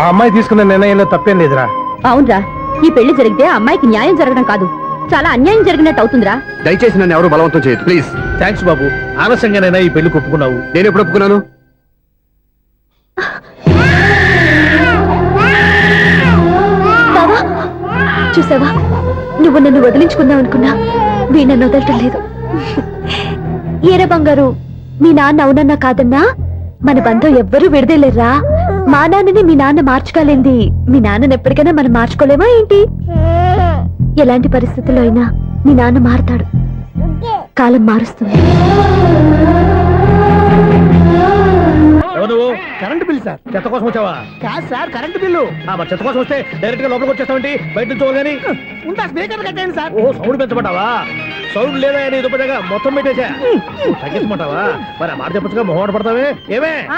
ఆ అమ్మాయి తీసుకున్న నిర్ణయంలో తప్పేం లేదురా. అవునరా, ఈ పెళ్లి జరిగితే ఆ అమ్మాయికి న్యాయం జరగడం కాదు, చాలా అన్యాయం జరిగినట్టు అవుతుందిరా. దయచేసి నన్ను ఎవరు బలవంతం చేయదు ప్లీజ్. థ్యాంక్స్ బాబు, ఆలస్యంగానైనా ఈ పెళ్లి ఒప్పుకున్నావు. నేను ఎప్పుడు ఒప్పుకున్నాను? బావా, చూసావా, నువ్వు నన్ను వదిలించుకుందాం అనుకున్నా వీ నన్ను వదలటం లేదు. ఏరే బంగారు, మీ నాన్న అవునన్నా కాదన్నా మన బంధం ఎవ్వరూ విడదేలేరా. మా నాన్నని మీ నాన్న మార్చుకోలేంది మీ నాన్నని ఎప్పటికైనా మనం మార్చుకోలేమా ఏంటి? ఎలాంటి పరిస్థితుల్లో అయినా మీ నాన్న మారతాడు, కాలం మారుస్తుంది. నువ్వు కరెంట్ బిల్ సార్. చెత్త కోసం వచ్చావా? కాదు సార్, కరెంట్ బిల్లు. మరి చెత్త కోసం వస్తే డైరెక్ట్ గా లోపలికి వచ్చేస్తావేంటి? బయట నుంచి కానీ ఉంటా. స్పీకర్ కట్టండి సార్. ఓ సౌండ్ పెంచమంటావా? సౌండ్ లేదా దుప్పటగా మొత్తం పెట్టేసా. తగ్గించమంటావా? మరి ఆ మాట చెప్పచ్చుగా మొహమాట పడతావే ఏమే?